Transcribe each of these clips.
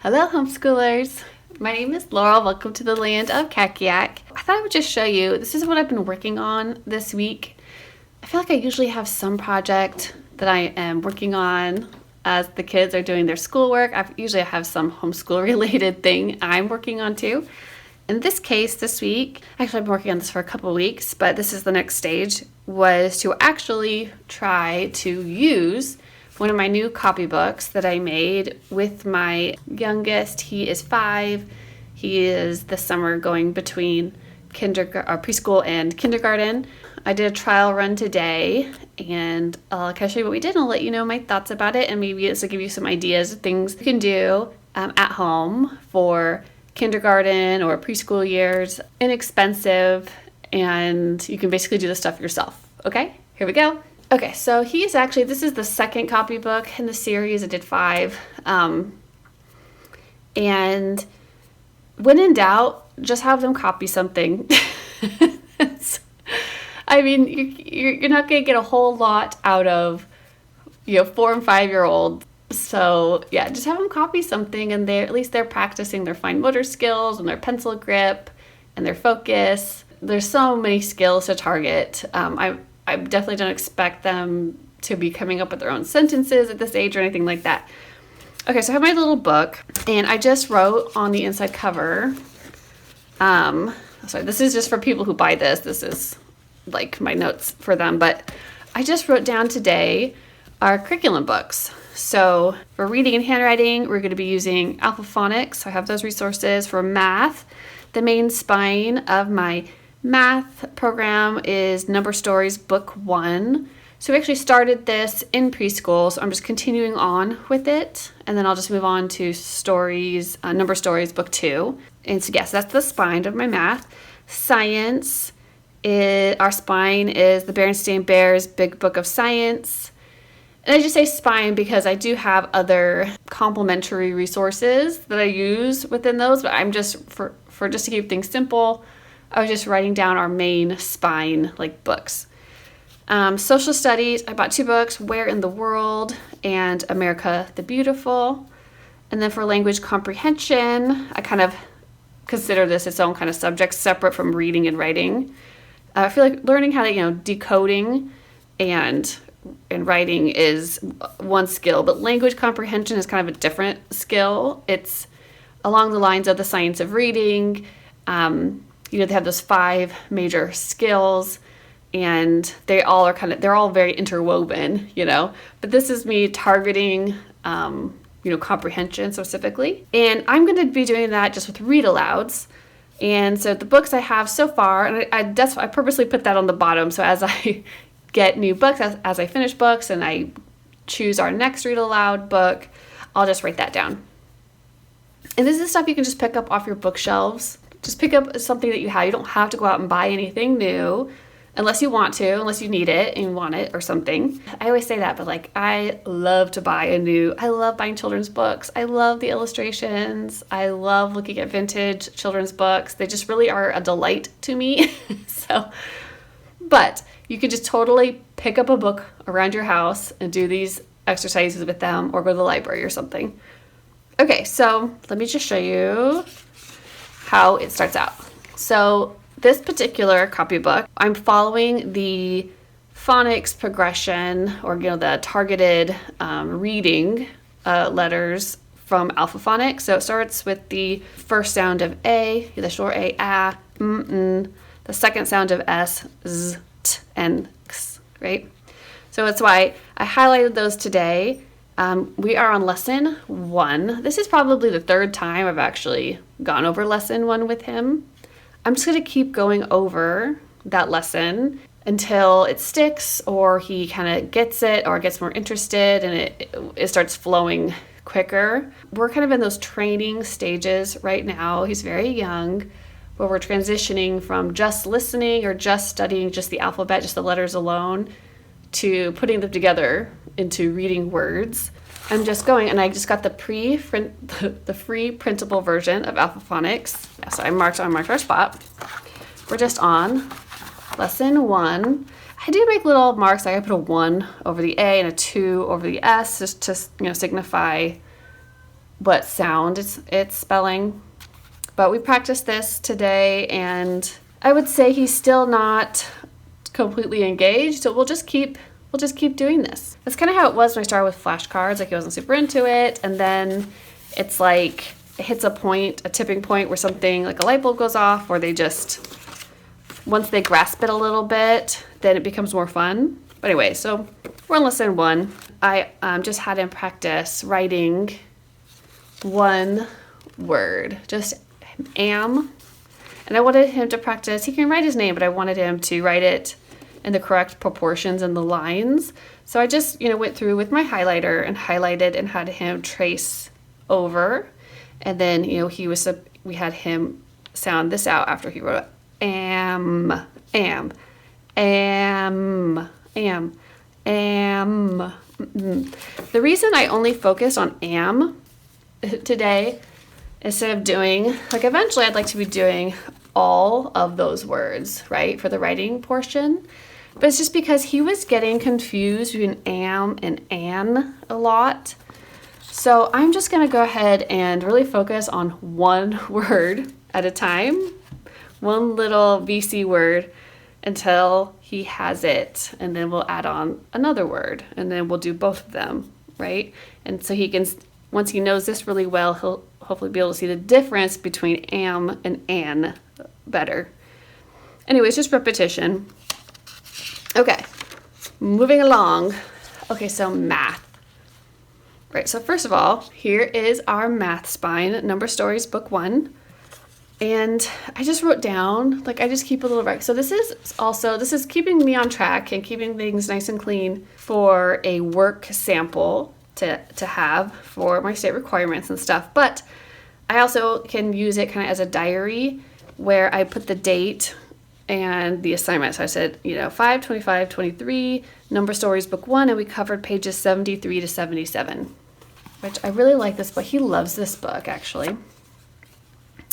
Hello, homeschoolers. My name is Laurel. Welcome to the land of Kakiak. I thought I would just show you, this is what I've been working on this week. I feel like I usually have some project that I am working on as the kids are doing their schoolwork. I usually have some homeschool related thing I'm working on too. In this case, this week, actually I've been working on this for a couple of weeks, but this is the next stage, was to actually try to use one of my new copybooks that I made with my youngest. He is 5. He is this summer going between preschool and kindergarten. I did a trial run today, and I'll kind of show you what we did, and I'll let you know my thoughts about it, and maybe this will give you some ideas of things you can do at home for kindergarten or preschool years. Inexpensive, and you can basically do the stuff yourself. Okay, here we go. Okay, so this is the second copybook in the series. I did 5. And when in doubt, just have them copy something. I mean, you're not going to get a whole lot out of, 4 and 5-year-olds. So yeah, just have them copy something, and at least they're practicing their fine motor skills and their pencil grip and their focus. There's so many skills to target. I definitely don't expect them to be coming up with their own sentences at this age or anything like that. Okay, so I have my little book, and I just wrote on the inside cover. Sorry, this is just for people who buy this. This is like my notes for them, but I just wrote down today our curriculum books. So for reading and handwriting, we're going to be using Phonics. I have those resources. For math, the main spine of my math program is Number Stories Book 1. So we actually started this in preschool, so I'm just continuing on with it, and then I'll just move on to Number Stories Book 2. And so yes, that's the spine of my math. Science, our spine is the Berenstain Bears Big Book of Science. And I just say spine because I do have other complementary resources that I use within those, but I'm just, for just to keep things simple, I was just writing down our main spine, like books. Social studies, I bought 2 books, Where in the World and America the Beautiful. And then for language comprehension, I kind of consider this its own kind of subject, separate from reading and writing. I feel like learning how to, decoding and writing is one skill, but language comprehension is kind of a different skill. It's along the lines of the science of reading. They have those 5 major skills, and they're all very interwoven, but this is me targeting, comprehension specifically. And I'm going to be doing that just with read alouds. And so the books I have so far, and I purposely put that on the bottom. So as I get new books, as I finish books and I choose our next read aloud book, I'll just write that down. And this is stuff you can just pick up off your bookshelves. Just pick up something that you have. You don't have to go out and buy anything new unless you want to, unless you need it and want it or something. I always say that, but I love to buy I love buying children's books. I love the illustrations. I love looking at vintage children's books. They just really are a delight to me. But you can just totally pick up a book around your house and do these exercises with them, or go to the library or something. Okay, so let me just show you how it starts out. So this particular copybook, I'm following the phonics progression, or the targeted reading letters from Phonics. So it starts with the first sound of A, the short A, the second sound of S, Z, T, and X, right? So that's why I highlighted those today. We are on lesson 1. This is probably the 3rd time I've actually gone over lesson 1 with him. I'm just going to keep going over that lesson until it sticks, or he kind of gets it, or gets more interested, and it starts flowing quicker. We're kind of in those training stages right now. He's very young, where we're transitioning from just listening or just studying just the alphabet, just the letters alone, to putting them together into reading words. I'm just going, and I just got the free printable version of Phonics. Yeah, so I marked our spot. We're just on lesson 1. I do make little marks. I put a 1 over the A and a 2 over the S, just to signify what sound it's spelling. But we practiced this today, and I would say he's still not completely engaged, so we'll just keep doing this. That's kind of how it was when I started with flashcards. Like, he wasn't super into it, and then it's like it hits a tipping point where something like a light bulb goes off, or they just, once they grasp it a little bit, then it becomes more fun. But anyway, so we're on lesson 1. I just had him practice writing one word, just am. And I wanted him to practice, he can write his name, but I wanted him to write it in the correct proportions and the lines. So I just, went through with my highlighter and highlighted and had him trace over. And then, we had him sound this out after he wrote am. The reason I only focused on am today instead of doing, like, eventually I'd like to be doing all of those words, right, for the writing portion. But it's just because he was getting confused between am and an a lot. So I'm just going to go ahead and really focus on one word at a time, one little VC word until he has it. And then we'll add on another word, and then we'll do both of them, right? And so he can, once he knows this really well, he'll hopefully be able to see the difference between am and an better. Anyways, just repetition. Okay, moving along. Okay, so math. Right, so first of all, here is our math spine, Number Stories, Book 1. And I just wrote down, like, I just keep a little record. So this is keeping me on track and keeping things nice and clean for a work sample to have for my state requirements and stuff. But I also can use it kind of as a diary where I put the date and the assignment. So I said, 5/25/23, Number Stories, Book 1, and we covered pages 73 to 77, which I really like this book. He loves this book, actually.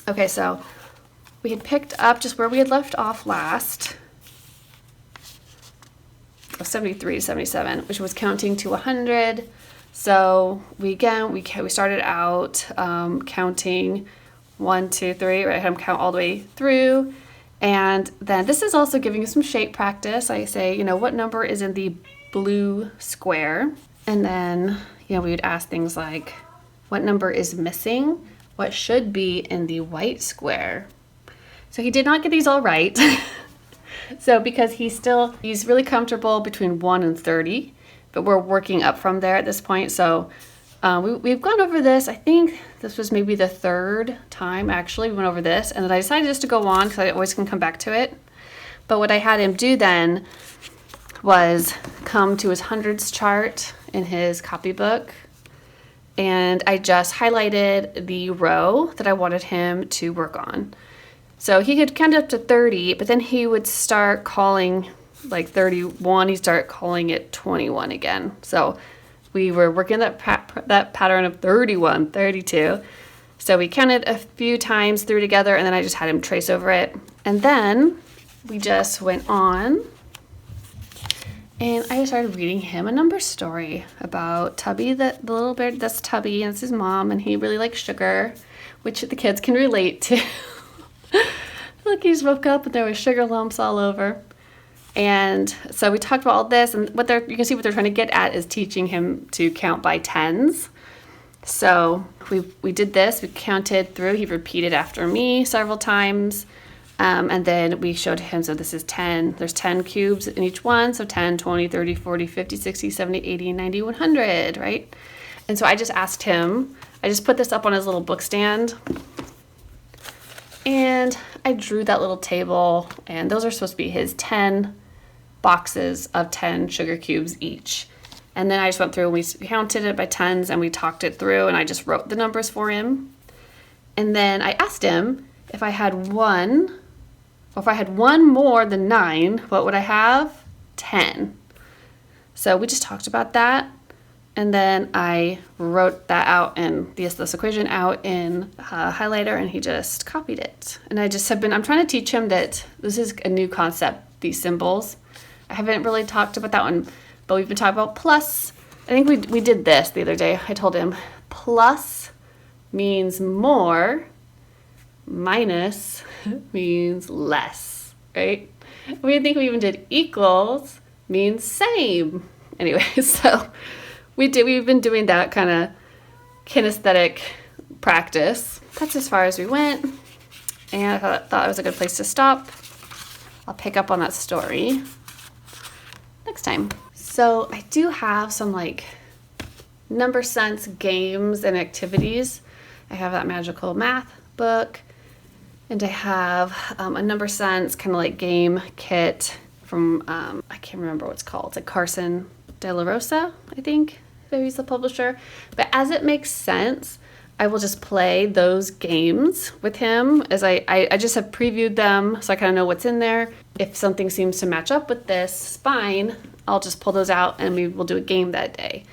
Okay, so we had picked up just where we had left off last, 73 to 77, which was counting to 100. So we started out counting 1, 2, 3, right? I had him count all the way through. And then this is also giving you some shape practice. I say, what number is in the blue square? And then, we would ask things like, what number is missing? What should be in the white square? So he did not get these all right. So because he's really comfortable between 1 and 30, but we're working up from there at this point. So we've gone over this. I think this was maybe the 3rd time, actually, we went over this. And then I decided just to go on because I always can come back to it. But what I had him do then was come to his hundreds chart in his copybook. And I just highlighted the row that I wanted him to work on. So he could count up to 30, but then he would start calling like 31. He'd start calling it 21 again. So we were working that pattern of 31, 32. So we counted a few times through together, and then I just had him trace over it. And then we just went on, and I started reading him a number story about Tubby, the little bird. That's Tubby, and it's his mom, and he really likes sugar, which the kids can relate to. Look, he just woke up and there was sugar lumps all over. And so we talked about all this, and you can see what they're trying to get at is teaching him to count by tens. So we did this. We counted through. He repeated after me several times. And then we showed him, so this is 10. There's 10 cubes in each one. So 10, 20, 30, 40, 50, 60, 70, 80, 90, 100, right? And so I just asked him, I just put this up on his little book stand. And I drew that little table. And those are supposed to be his 10 boxes of 10 sugar cubes each. And then I just went through and we counted it by tens and we talked it through and I just wrote the numbers for him. And then I asked him if I had one more than 9, what would I have? 10. So we just talked about that. And then I wrote that out in this equation out in a highlighter, and he just copied it. And I'm trying to teach him that this is a new concept, these symbols. I haven't really talked about that one, but we've been talking about plus. I think we did this the other day. I told him plus means more, minus means less, right? We think we even did equals means same. Anyway, so we've been doing that kind of kinesthetic practice. That's as far as we went, and I thought it was a good place to stop. I'll pick up on that story next time. So I do have some like number sense games and activities. I have that magical math book, and I have a number sense kind of like game kit from, I can't remember what it's called. It's like Carson De La Rosa, I think. He's the publisher. But as it makes sense, I will just play those games with him as I just have previewed them so I kind of know what's in there. If something seems to match up with this spine, I'll just pull those out and we will do a game that day.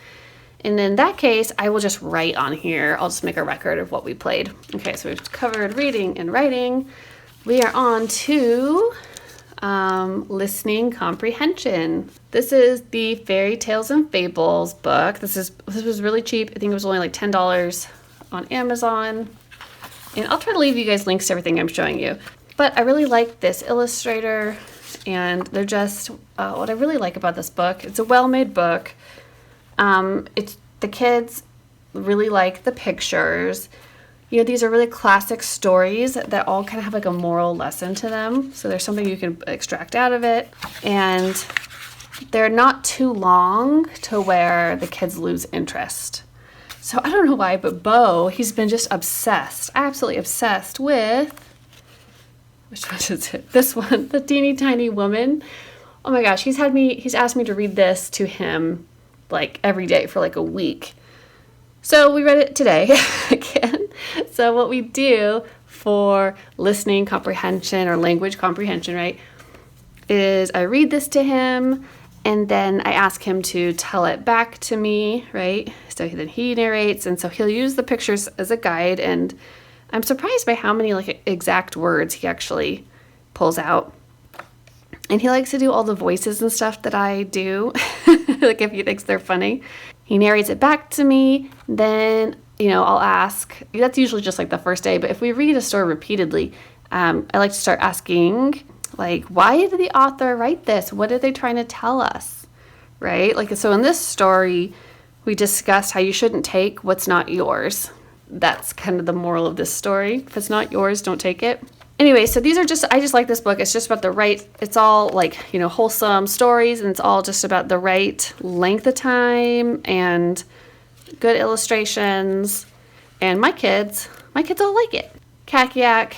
And in that case, I will just write on here. I'll just make a record of what we played. Okay, so we've covered reading and writing. We are on to listening comprehension. This is the Fairy Tales and Fables book. This was really cheap. I think it was only like $10 on Amazon. And I'll try to leave you guys links to everything I'm showing you. But I really like this illustrator, and they're just what I really like about this book. It's a well-made book. It's the kids really like the pictures. You know, these are really classic stories that all kind of have like a moral lesson to them. So there's something you can extract out of it. And they're not too long to where the kids lose interest. So I don't know why, but Bo, he's been just obsessed, absolutely obsessed with, which one is it? This one, The Teeny Tiny Woman. Oh my gosh, he's asked me to read this to him like every day for like a week. So we read it today again. So what we do for listening comprehension or language comprehension, right, is I read this to him and then I ask him to tell it back to me, right? So then he narrates, and so he'll use the pictures as a guide, and I'm surprised by how many like exact words he actually pulls out. And he likes to do all the voices and stuff that I do, like if he thinks they're funny. He narrates it back to me, then, you know, I'll ask. That's usually just like the first day, but if we read a story repeatedly, I like to start asking, like, why did the author write this? What are they trying to tell us, right? Like, so in this story, we discussed how you shouldn't take what's not yours. That's kind of the moral of this story. If it's not yours, don't take it. Anyway, so these are just, I just like this book. It's just about the right, it's all like, you know, wholesome stories, and it's all just about the right length of time and good illustrations. And my kids all like it. Kakiak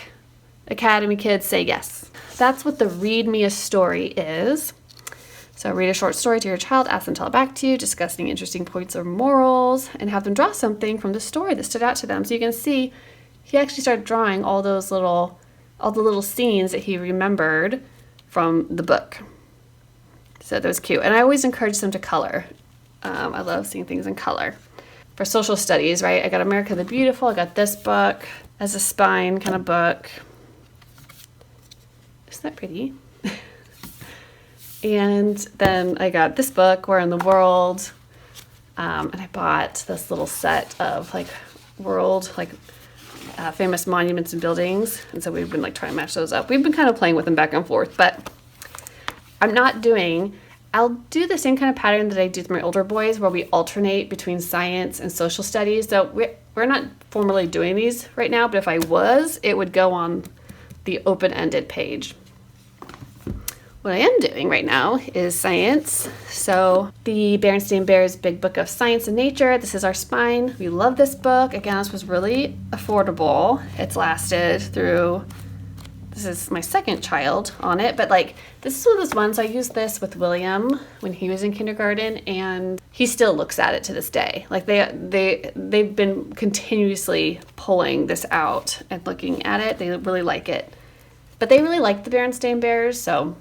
Academy kids say yes. That's what the Read Me a Story is. So read a short story to your child, ask them to tell it back to you, discussing interesting points or morals, and have them draw something from the story that stood out to them. So you can see he actually started drawing all the little scenes that he remembered from the book. So that was cute. And I always encourage them to color. I love seeing things in color. For social studies, right, I got America the Beautiful. I got this book as a spine kind of book. Isn't that pretty? And then I got this book, Where in the World, and I bought this little set of like world, like famous monuments and buildings, and so we've been like trying to match those up. We've been kind of playing with them back and forth, but I'll do the same kind of pattern that I do with my older boys, where we alternate between science and social studies. So we're not formally doing these right now, but if I was, it would go on the open-ended page. What I am doing right now is science. So the Berenstain Bears Big Book of Science and Nature. This is our spine. We love this book. Again, this was really affordable. It's lasted through, this is my second child on it, but like this is one of those ones, I used this with William when he was in kindergarten, and he still looks at it to this day. Like they've been continuously pulling this out and looking at it. They really like it. But they really like the Berenstain Bears, so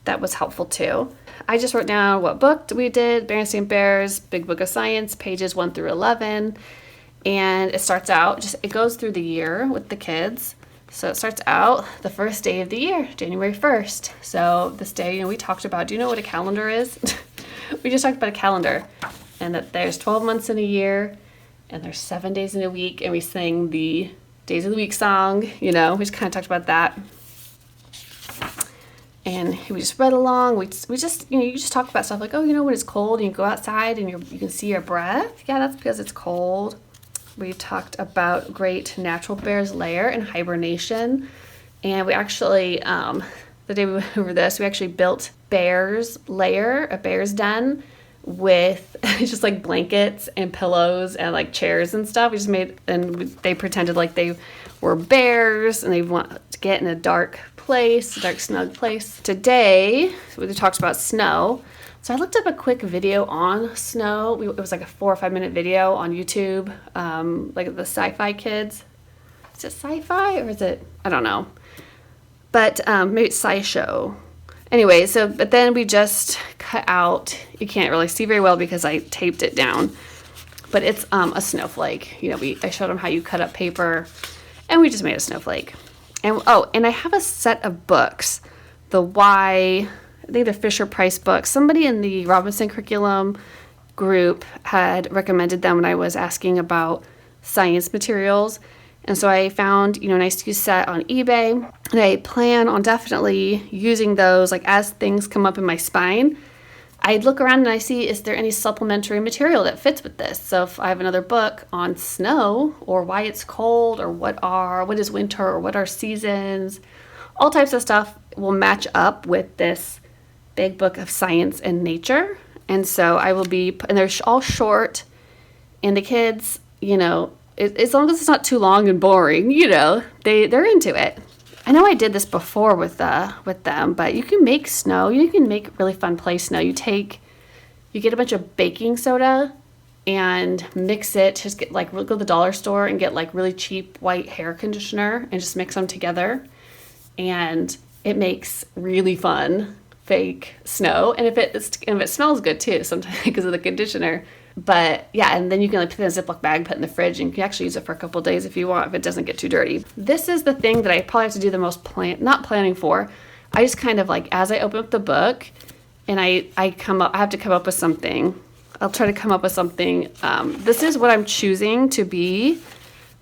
that was helpful too. I just wrote down what book we did, Berenstain Bears, Big Book of Science, pages 1 through 11. And it starts out, it goes through the year with the kids. So it starts out the first day of the year, January 1st. So this day, we talked about, do you know what a calendar is? We just talked about a calendar, and that there's 12 months in a year, and there's 7 days in a week, and we sing the Days of the Week song, you know, we just kind of talked about that. And we just read along. We just, you know, you just talk about stuff like, oh, you know, when it's cold and you go outside and you can see your breath. Yeah, that's because it's cold. We talked about Great Natural Bear's Lair and hibernation. And we actually, the day we went over this, we actually built Bear's Lair, a bear's den, with just like blankets and pillows and like chairs and stuff. We just made, and they pretended like they were bears and they want to get in a dark place, a dark snug place. Today, we talked about snow. So I looked up a quick video on snow. It was like a 4 or 5 minute video on YouTube, like the Sci-Fi Kids. Is it Sci-Fi or is it, I don't know. But maybe it's SciShow. Anyway, but then we just cut out, you can't really see very well because I taped it down, but it's a snowflake. You know, I showed them how you cut up paper, and we just made a snowflake. And and I have a set of books, I think the Fisher-Price books. Somebody in the Robinson curriculum group had recommended them when I was asking about science materials. And so I found, you know, a nice used set on eBay, and I plan on definitely using those, like as things come up in my spine, I look around and I see, is there any supplementary material that fits with this? So if I have another book on snow or why it's cold or what is winter or what are seasons, all types of stuff will match up with this big book of science and nature. And so I will be, and they're all short, and the kids, you know, as long as it's not too long and boring, you know, they're into it. I know I did this before with them, but you can make snow. You can make really fun play snow. You get a bunch of baking soda and mix it. Just go to the dollar store and get like really cheap white hair conditioner and just mix them together. And it makes really fun fake snow. And if it smells good too, sometimes because of the conditioner. But yeah, and then you can like put it in a Ziploc bag, put it in the fridge, and you can actually use it for a couple of days if you want, if it doesn't get too dirty. This is the thing that I probably have to do the most not planning for. I just kind of like, as I open up the book and I have to come up with something. I'll try to come up with something. This is what I'm choosing to be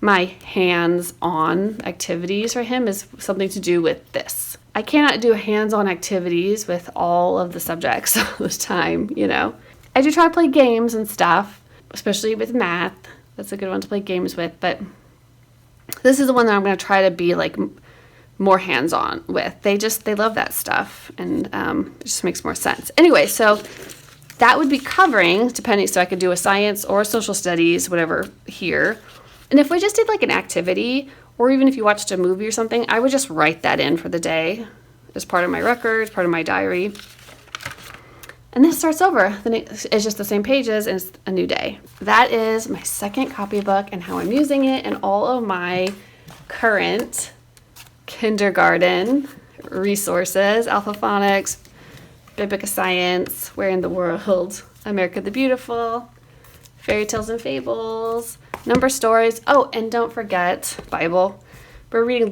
my hands-on activities for him, is something to do with this. I cannot do hands-on activities with all of the subjects all the time, you know. I do try to play games and stuff, especially with math. That's a good one to play games with, but this is the one that I'm going to try to be like more hands-on with. They love that stuff, and it just makes more sense. Anyway, so that would be covering, depending, so I could do a science or a social studies, whatever here. And if we just did like an activity, or even if you watched a movie or something, I would just write that in for the day as part of my records, part of my diary. And then it starts over. Then it's just the same pages, and it's a new day. That is my second copybook and how I'm using it, and all of my current kindergarten resources: Alpha Phonics, Big Book of Science, Where in the World, America the Beautiful, Fairy Tales and Fables, Number Stories. Oh, and don't forget Bible. We're reading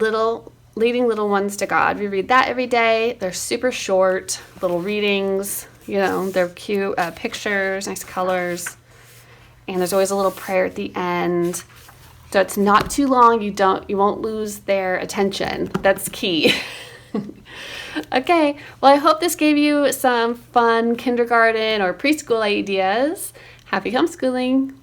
Leading Little Ones to God. We read that every day. They're super short little readings. You know, they're cute pictures, nice colors, and there's always a little prayer at the end. So it's not too long. You won't lose their attention. That's key. Okay, well, I hope this gave you some fun kindergarten or preschool ideas. Happy homeschooling.